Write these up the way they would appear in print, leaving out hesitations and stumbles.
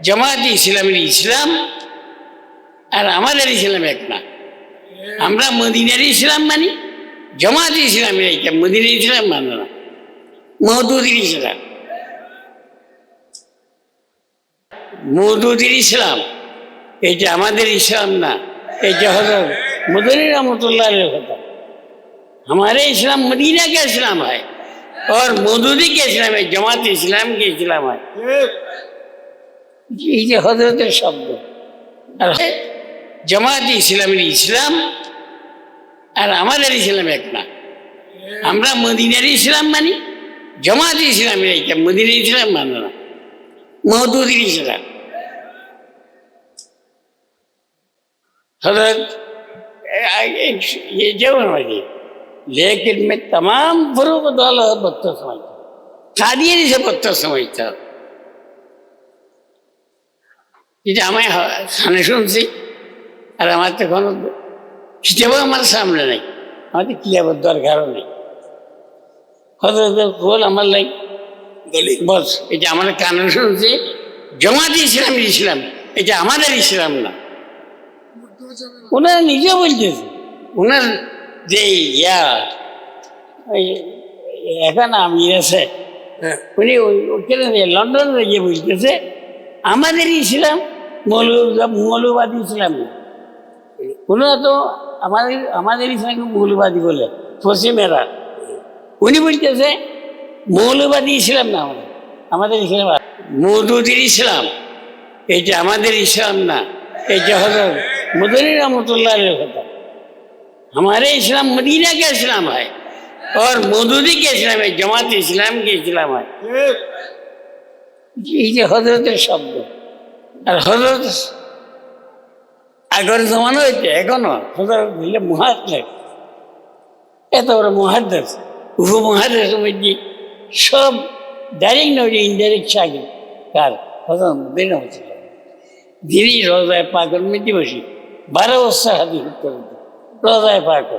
জামাতে ইসলামের ইসলাম আর আমাদের ইসলাম এক না। আমরা মদিনার ইসলাম মানি, জামাতে ইসলামের এইটা মদিনার ইসলাম মানে না, মওদুদির ইসলাম। মওদুদির ইসলাম এইটা আমাদের ইসলাম না, এইটা হজরত মদনী रहमतुल्लाह কথা। हमारे इस्लाम मदीना का इस्लाम है और मौदूदी के इस्लाम है, जमात इस्लाम के इस्लाम है। ये हजरत शब्द जमात इस्लामेर इस्लाम और हमारे इस्लाम एक ना। আমরা মদিনার ইসলাম মানি, জামাত ইসলামের এইটা মদিনার ইসলাম মানে না, মওদুদির ইসলাম। हजरत ये जवान वाली, लेकिन मैं तमाम फरूक वाला बदतर समझता हूँ, कादियानी से बदतर समझता हूँ। যেটা আমায় খানে শুনছি আর আমার তো কোনো হিসেবেও আমার সামনে নেই, আমাদের কিয়াবত দরকারও নেই। হজরত বল আমার লাই বস, এটা আমার কানে শুনছি, জামাত ইসলামের ইসলাম, এটা আমাদের ইসলাম না। ওনারা নিজে বলতেছে, ওনার যে এখন আমি আছে উনি ওখানে লন্ডনে গিয়ে বলতেছে আমাদের ইসলাম মৌলবাদী ইসলাম না। ওনারা তো আমাদের ইসলামকে মৌলবাদী বলে পশ্চিমেরা, উনি বলতেছে মৌলবাদী ইসলাম না, আমাদের ইসলাম মওদুদির ইসলাম, এইটা আমাদের ইসলাম না। এইটা হজরত मदनी रहमतुल्लाह কথা। हमारे इस्लाम मदीना का इस्लाम है और मौदूदी के इस्लाम है, जमात इस्लाम के इस्लाम है। ये हजरत शब्द और हजरत আগের জমানো হয়েছে, এখনো হজরত দিলে মুহাদ্দিস, এত বড় মুহাদ্দিস উপমহাদেশ মধ্যে সব ডাইরেক্ট নয় ইনডাইরেক্ট শাগির কার হজরত মদনী रहमतुल्लाह। যিনি রোজায় পাকের মধ্যে বসি 12 বছর হাদিস করে রোজায় পাক,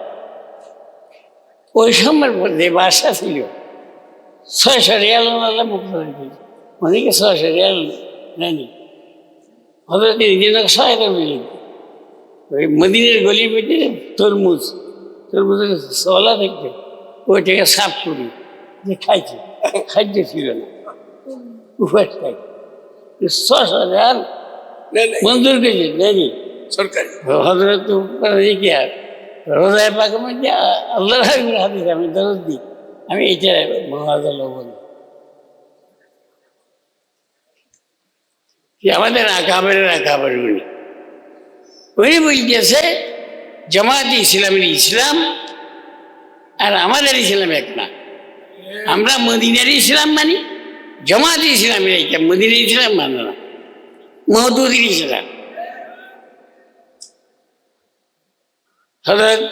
ওই সময়ের মধ্যে বাসা ছিল 600 রিয়াল ওনারা মুক্ত করে দিয়েছে, অনেকে 600 রিয়াল নেয়নি। হজরত নিজের সহায়তা মিলে ওই মদিনের গলির মধ্যে তরমুজের সলা দেখতে ওইটাকে সাফ করি যে খাইছে, খাদ্য ছিল না, উপাস খাই 600 রিয়াল মঞ্জুর করেছে নেয়নি সরকারি। হজরত কি আর রোজায় পাকের মধ্যে আল্লাহ হাদিস আমি দরদ দিই, আমি এইটা মহাজাল্লাহ বলি। আমাদের আকাবের উনি বলতেছে জামাত ইসলামের ইসলাম আর আমাদের ইসলাম এক না। আমরা মদিনার ইসলাম মানি, জামাত ইসলামের এইটা মদিনার ইসলাম মানে না, মওদুদির ইসলাম। हजरत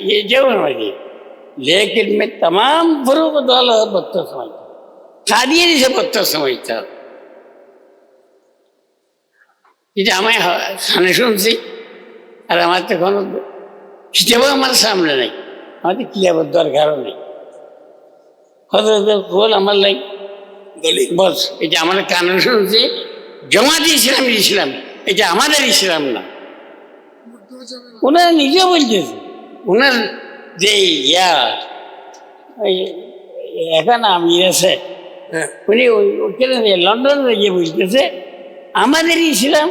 ये जवान वाली, लेकिन मैं तमाम फरूक वाला बदतर समझता हूँ, कादियानी से बदतर समझता हूँ। যেটা আমায় খানে শুনছি আর আমার তো কোনো হিসেবেও আমার সামনে নেই, আমাদের কিয়াবত দরকারও নেই। হজরত বল আমার লাই বস, এটা আমার কানে শুনছি, জামাতে ইসলামের ইসলাম, এটা আমাদের ইসলাম না। ওনারা নিজে বলতেছে, ওনার যে এখন আমি আছে উনি ওখানে লন্ডনে গিয়ে বলতেছে আমাদের ইসলাম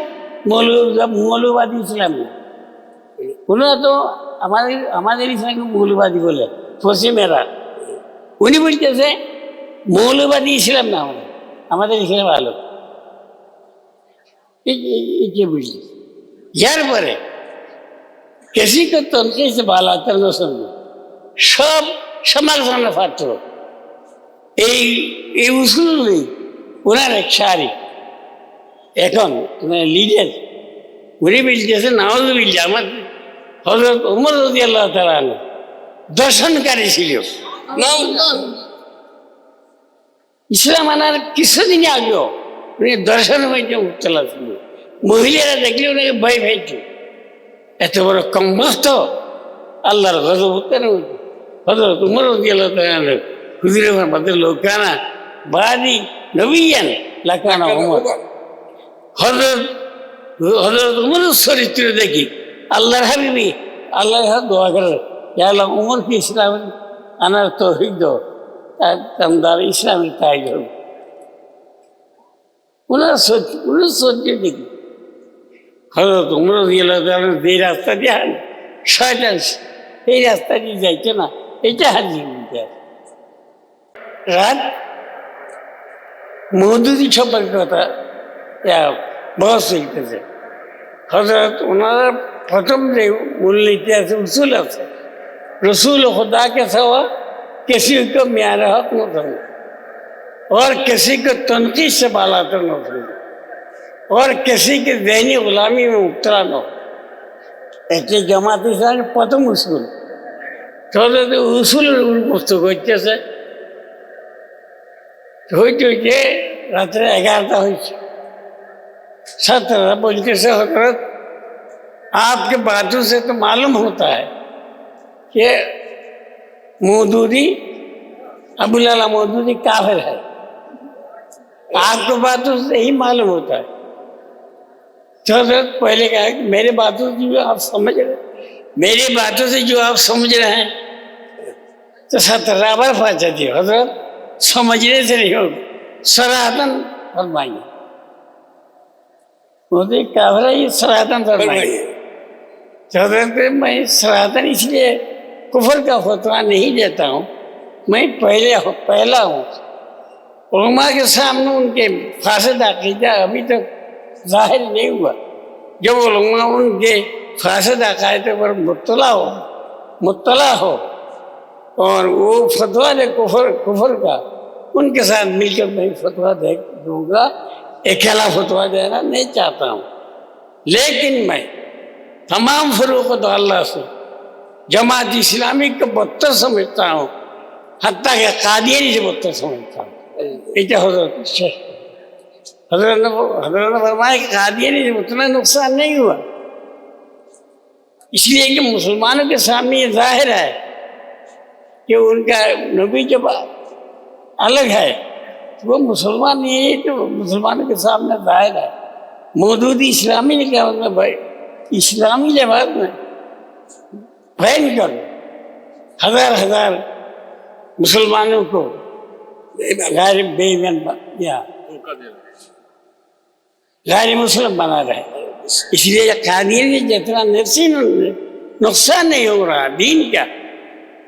মৌলবাদী ইসলাম না। ওনারা তো আমাদের ইসলামকে মৌলবাদী বলে পশ্চিমেরা, উনি বলতেছে মৌলবাদী ইসলাম না, আমাদের ইসলাম ভালো। এই বুঝলি ইয়ার পরে किसी को तनकीद से बाला कर लो समझो, सब সমালোচনা পাত্র। এই উসুলই ওনার এক সারি এখন লিডার উনি বলতেছে নাউজুবিল্লাহ, আমার হযরত ওমর রাদিয়াল্লাহু তাআলা আনহু দর্শনকারী ছিল। ইসলাম আনার কিছুদিন আগেও উনি দর্শন হইতে মুক্তলা ছিল, মহিলারা দেখলে ওনাকে ভয় পাইত। এত বড় কমবস্ত আল্লাহর গজব কেন হযরত ওমর রাদিয়াল্লাহু তাআলা আনহু হুজুরের মধ্যে লোকানা বাদি নবিয়ান লাকানা উমর। হযরত উমরের চরিত্র দেখি আল্লাহর হাবিবি আল্লাহর হাত দোয়া করে আল্লাহ উমরকে ইসলাম আনার তৌফিক দাও, তার কামদার ইসলামের কাজ হোক। ওনার চরিত্র দেখি হযরত উমর রাদিয়াল্লাহু যে রাস্তা দিয়ে শয়তান এই রাস্তা দিয়ে যাইতো না, এটা হাজির রাত মওদুদি সম্পর্কে কথা বহস চলতেছে। হযরত ওনারা প্রথম যে মূলনীতি আছে, উসুল আছে, রসুল खुदा के सिवा किसी को म्यार हक न समझो और किसी को तनकीद से बालातर न समझो और किसी की ज़हनी गुलामी में मुब्तला न हो। এটি জামাত ইসলামের প্রথম উসুল। তাহলে উসুলের পুস্তক হইতেছে, হইতে হইতে রাত্রে 11টা হয়েছে। ছাত্ররা বলতেছে হযরত आपके बातों से तो मालूम होता है कि मौदूदी अबुल आला मौदूदी काफिर है। आपके बातों से यही मालूम होता है। तो पहले कहा कि मेरे बातों से जो आप समझ रहे, मेरी बातों से जो आप समझ रहे हैं, तो सतराबर फाचा थी हजरत समझने से नहीं होगा, सराहतन फरमाइए। मोदी काफिर है, ये सराहतन फरमाइए। हजरत मैं सराहतन इसलिए कुफर का फतवा नहीं देता हूँ, मैं पहला हूँ। उलमा के सामने उनके फासद अकीदा अभी तक जाहिर नहीं हुआ। जब उलमा उनके फासद अकायदे पर मुत्तला हो और वो फतवा दे कुफर का, उनके साथ मिलकर मैं फतवा दे दूंगा। अकेला फतवा देना नहीं चाहता हूँ, लेकिन मैं तमाम फरूक़त अल्लाह से जमात इस्लामी को बदतर समझता हूँ, हत्ता के कादियानी से बदतर समझता हूँ। ये हजरत ने फरमाया कि कादियानी से उतना नुकसान नहीं हुआ, इसलिए कि मुसलमानों के सामने ये जाहिर है कि उनका नबी जब अलग है तो वो मुसलमान नहीं है, तो मुसलमानों के सामने जाहिर है। मौदूदी इस्लामी ने क्या मतलब भाई, इस्लामी जमात में बैन कर हजार मुसलमानों को गैर बेईमान या गैर मुस्लिम बना रहे, इसलिए कादियानी जितना नुकसान नहीं हो रहा दीन का,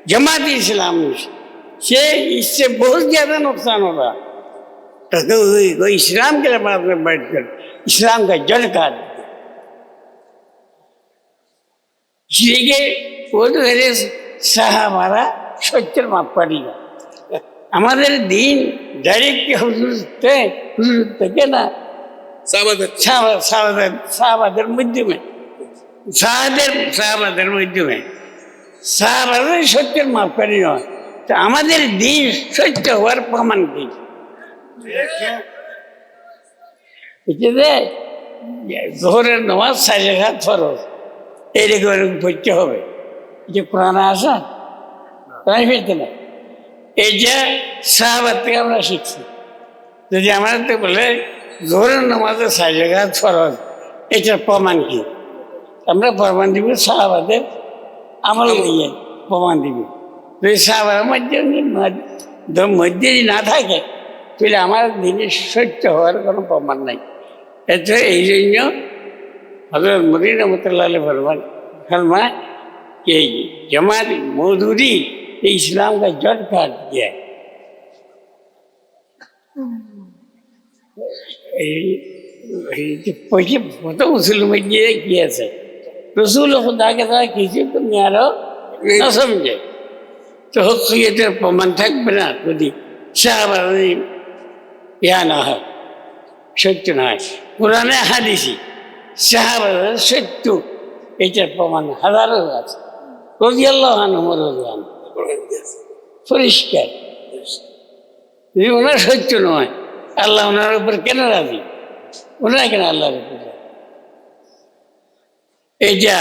जमात इस्लाम से इससे बहुत ज्यादा नुकसान हो रहा। तो इस्लाम के जमात में बैठकर इस्लाम का जड़ काट, इसलिए वो तो मेरे साहबारा সত্যের মাপ পারি না। আমাদের দিন ডাইরেক্ট হুজুর থেকে না, সাহাবাদের মাধ্যমে সাহাবাদের সত্যের মাপ পারি নয়। তো আমাদের দিন সত্য হওয়ার প্রমাণ কি? জোহরের নামাজ 4 রাকাত ফরজ, এরকম পড়তে হবে, যে কোরআনে আসা তাই ফেলতে না। এইটা সাহাবার থেকে আমরা শিখছি। যদি আমাদের তো বলে জোহরের নামাজে 4 রাকাত ফরজ, এটার প্রমাণ কি? আমরা প্রমাণ দিব সাহাবাদের আমল নিয়ে প্রমাণ দিব। যদি সাহাবার মধ্যে না থাকে তাহলে আমার দিনে সত্য হওয়ার কোনো প্রমাণ নাই। এটা এই জন্য হযরত মুরশিদ রহমতুল্লাহ আলাইহি फरमाया कि जमात मौदूदी इस्लाम का जड़ काट दिया है। पैसे तो उसूल में ये किया से रसूल खुदा के साथ किसी को न्यारो न समझे तो हकीकत प्रमाण थक बना खुदी साहबा या ना है सत्य ना है पुराने हादिसी साहबा सत्य এটার প্রমাণ হাজারো আছে। রাদিয়াল্লাহু আনহু পরিষ্কার, ওনার সত্য নয়, আল্লাহ ওনার উপর কেন রাজি? ওনারা কেন আল্লাহর উপর? এটা